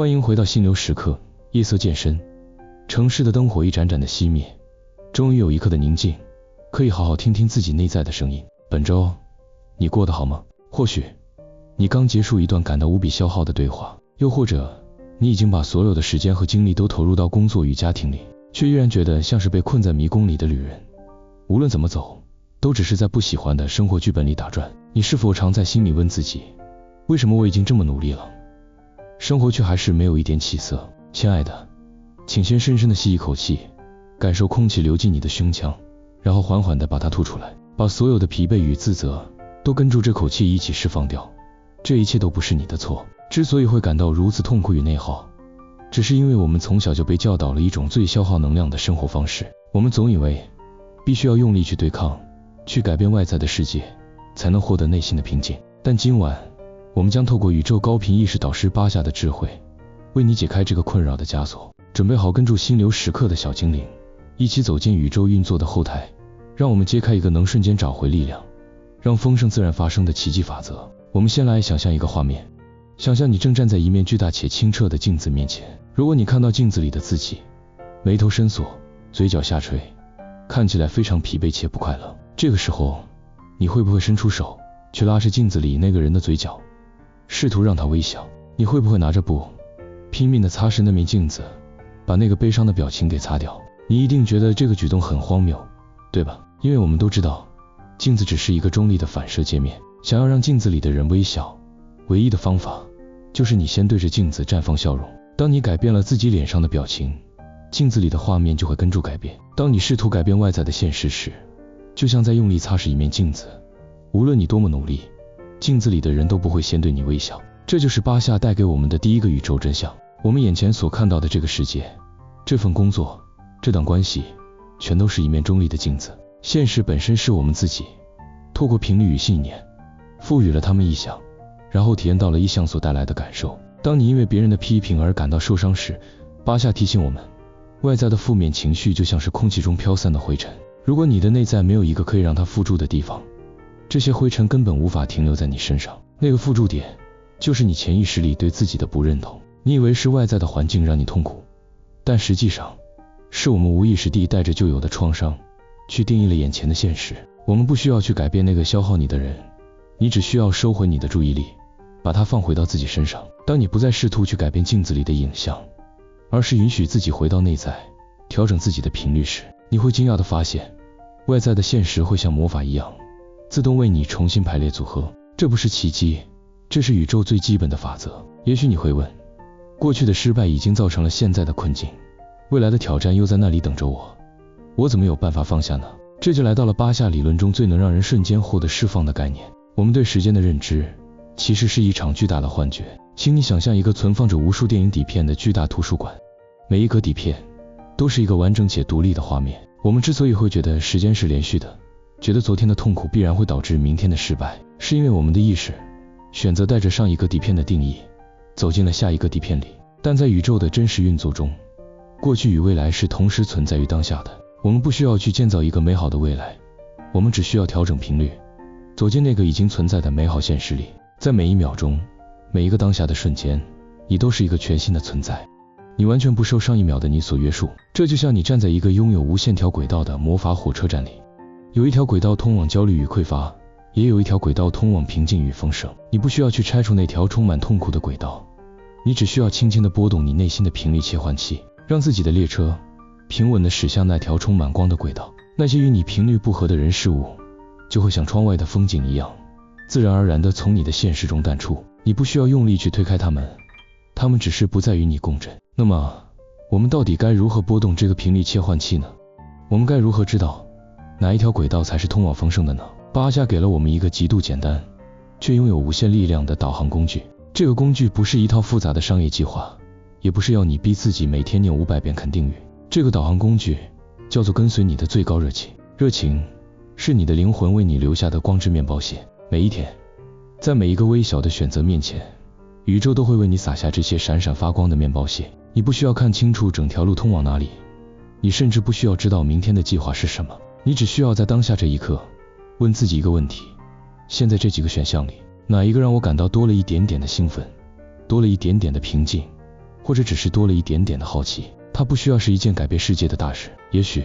欢迎回到心流时刻。夜色渐深，城市的灯火一盏盏的熄灭，终于有一刻的宁静，可以好好听听自己内在的声音。本周你过得好吗？或许你刚结束一段感到无比消耗的对话，又或者你已经把所有的时间和精力都投入到工作与家庭里，却依然觉得像是被困在迷宫里的旅人。无论怎么走，都只是在不喜欢的生活剧本里打转。你是否常在心里问自己，为什么我已经这么努力了，生活却还是没有一点起色？亲爱的，请先深深的吸一口气，感受空气流进你的胸腔，然后缓缓地把它吐出来，把所有的疲惫与自责都跟住这口气一起释放掉。这一切都不是你的错。之所以会感到如此痛苦与内耗，只是因为我们从小就被教导了一种最消耗能量的生活方式。我们总以为必须要用力去对抗，去改变外在的世界，才能获得内心的平静。但今晚我们将透过宇宙高频意识导师巴夏的智慧，为你解开这个困扰的枷锁。准备好跟住心流时刻的小精灵，一起走进宇宙运作的后台，让我们揭开一个能瞬间找回力量，让丰盛自然发生的奇迹法则。我们先来想象一个画面，想象你正站在一面巨大且清澈的镜子面前。如果你看到镜子里的自己，眉头深锁，嘴角下垂，看起来非常疲惫且不快乐，这个时候你会不会伸出手去拉着镜子里那个人的嘴角，试图让他微笑？你会不会拿着布拼命地擦拭那面镜子，把那个悲伤的表情给擦掉？你一定觉得这个举动很荒谬，对吧？因为我们都知道，镜子只是一个中立的反射界面。想要让镜子里的人微笑，唯一的方法就是你先对着镜子绽放笑容。当你改变了自己脸上的表情，镜子里的画面就会跟住改变。当你试图改变外在的现实时，就像在用力擦拭一面镜子，无论你多么努力，镜子里的人都不会先对你微笑。这就是巴夏带给我们的第一个宇宙真相。我们眼前所看到的这个世界，这份工作，这段关系，全都是一面中立的镜子。现实本身是我们自己透过频率与信念赋予了他们意象，然后体验到了意象所带来的感受。当你因为别人的批评而感到受伤时，巴夏提醒我们，外在的负面情绪就像是空气中飘散的灰尘，如果你的内在没有一个可以让它附住的地方，这些灰尘根本无法停留在你身上。那个附住点就是你潜意识里对自己的不认同。你以为是外在的环境让你痛苦，但实际上是我们无意识地带着旧有的创伤去定义了眼前的现实。我们不需要去改变那个消耗你的人，你只需要收回你的注意力，把它放回到自己身上。当你不再试图去改变镜子里的影像，而是允许自己回到内在，调整自己的频率时，你会惊讶地发现，外在的现实会像魔法一样，自动为你重新排列组合。这不是奇迹，这是宇宙最基本的法则。也许你会问，过去的失败已经造成了现在的困境，未来的挑战又在那里等着我，我怎么有办法放下呢？这就来到了巴夏理论中最能让人瞬间获得释放的概念。我们对时间的认知其实是一场巨大的幻觉。请你想象一个存放着无数电影底片的巨大图书馆，每一格底片都是一个完整且独立的画面。我们之所以会觉得时间是连续的，觉得昨天的痛苦必然会导致明天的失败，是因为我们的意识选择带着上一个底片的定义走进了下一个底片里。但在宇宙的真实运作中，过去与未来是同时存在于当下的。我们不需要去建造一个美好的未来，我们只需要调整频率，走进那个已经存在的美好现实里。在每一秒钟，每一个当下的瞬间，你都是一个全新的存在，你完全不受上一秒的你所约束。这就像你站在一个拥有无限条轨道的魔法火车站里，有一条轨道通往焦虑与匮乏，也有一条轨道通往平静与丰盛。你不需要去拆除那条充满痛苦的轨道，你只需要轻轻地拨动你内心的频率切换器，让自己的列车平稳地驶向那条充满光的轨道。那些与你频率不合的人事物，就会像窗外的风景一样，自然而然地从你的现实中淡出。你不需要用力去推开它们，它们只是不再与你共振。那么，我们到底该如何拨动这个频率切换器呢？我们该如何知道哪一条轨道才是通往丰盛的呢？巴夏给了我们一个极度简单却拥有无限力量的导航工具。这个工具不是一套复杂的商业计划，也不是要你逼自己每天念500遍肯定语。这个导航工具叫做跟随你的最高热情。热情是你的灵魂为你留下的光之面包屑。每一天，在每一个微小的选择面前，宇宙都会为你撒下这些闪闪发光的面包屑。你不需要看清楚整条路通往哪里，你甚至不需要知道明天的计划是什么，你只需要在当下这一刻问自己一个问题：现在这几个选项里，哪一个让我感到多了一点点的兴奋，多了一点点的平静，或者只是多了一点点的好奇。它不需要是一件改变世界的大事，也许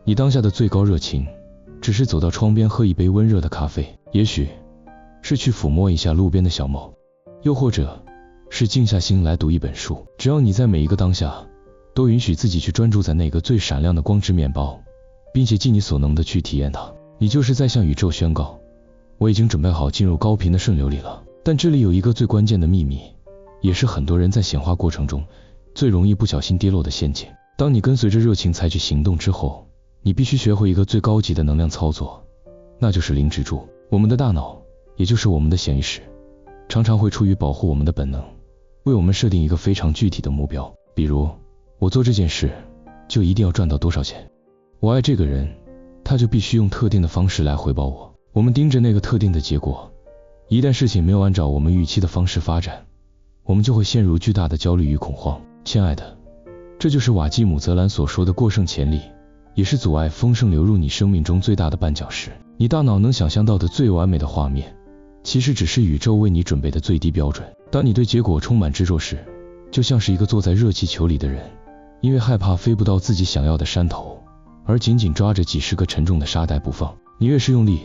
你当下的最高热情只是走到窗边喝一杯温热的咖啡，也许是去抚摸一下路边的小猫，又或者是静下心来读一本书。只要你在每一个当下都允许自己去专注在那个最闪亮的光之面包，并且尽你所能的去体验它，你就是在向宇宙宣告，我已经准备好进入高频的顺流里了。但这里有一个最关键的秘密，也是很多人在显化过程中最容易不小心跌落的陷阱。当你跟随着热情采取行动之后，你必须学会一个最高级的能量操作，那就是零执着。我们的大脑，也就是我们的潜意识，常常会出于保护我们的本能，为我们设定一个非常具体的目标，比如我做这件事就一定要赚到多少钱，我爱这个人，他就必须用特定的方式来回报我。我们盯着那个特定的结果，一旦事情没有按照我们预期的方式发展，我们就会陷入巨大的焦虑与恐慌。亲爱的，这就是瓦基姆·泽兰所说的过剩潜力，也是阻碍丰盛流入你生命中最大的绊脚石。你大脑能想象到的最完美的画面，其实只是宇宙为你准备的最低标准。当你对结果充满执着时，就像是一个坐在热气球里的人，因为害怕飞不到自己想要的山头，而紧紧抓着几十个沉重的沙袋不放。你越是用力，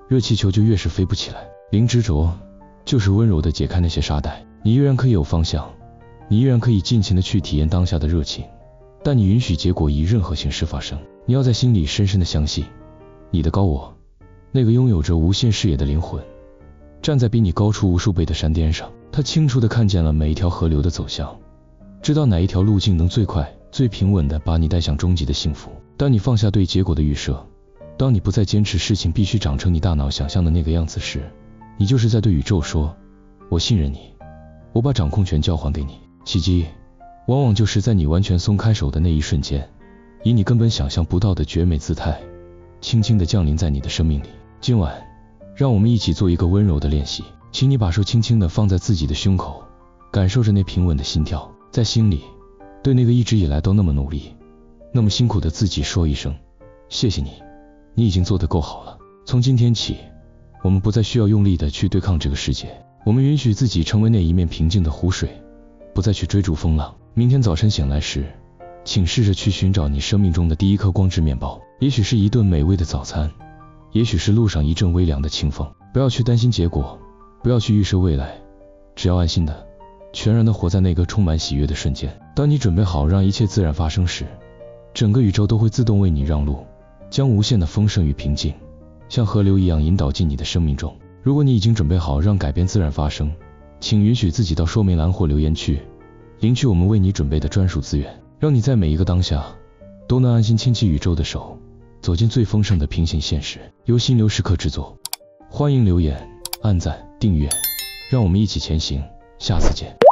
热气球就越是飞不起来。零执着就是温柔地解开那些沙袋，你依然可以有方向，你依然可以尽情地去体验当下的热情，但你允许结果以任何形式发生。你要在心里深深地相信，你的高我，那个拥有着无限视野的灵魂，站在比你高出无数倍的山巅上，他清楚地看见了每一条河流的走向，知道哪一条路径能最快最平稳地把你带向终极的幸福。当你放下对结果的预设，当你不再坚持事情必须长成你大脑想象的那个样子时，你就是在对宇宙说，我信任你，我把掌控权交还给你。奇迹往往就是在你完全松开手的那一瞬间，以你根本想象不到的绝美姿态，轻轻地降临在你的生命里。今晚让我们一起做一个温柔的练习，请你把手轻轻地放在自己的胸口，感受着那平稳的心跳，在心里对那个一直以来都那么努力那么辛苦的自己说一声，谢谢你，你已经做得够好了。从今天起，我们不再需要用力地去对抗这个世界，我们允许自己成为那一面平静的湖水，不再去追逐风浪。明天早晨醒来时，请试着去寻找你生命中的第一颗光之面包，也许是一顿美味的早餐，也许是路上一阵微凉的清风。不要去担心结果，不要去预设未来，只要安心的全然的活在那个充满喜悦的瞬间。当你准备好让一切自然发生时，整个宇宙都会自动为你让路，将无限的丰盛与平静像河流一样引导进你的生命中。如果你已经准备好让改变自然发生，请允许自己到说明栏或留言区领取我们为你准备的专属资源，让你在每一个当下都能安心牵起宇宙的手，走进最丰盛的平行现实。由心流时刻制作，欢迎留言、按赞、订阅，让我们一起前行，下次见。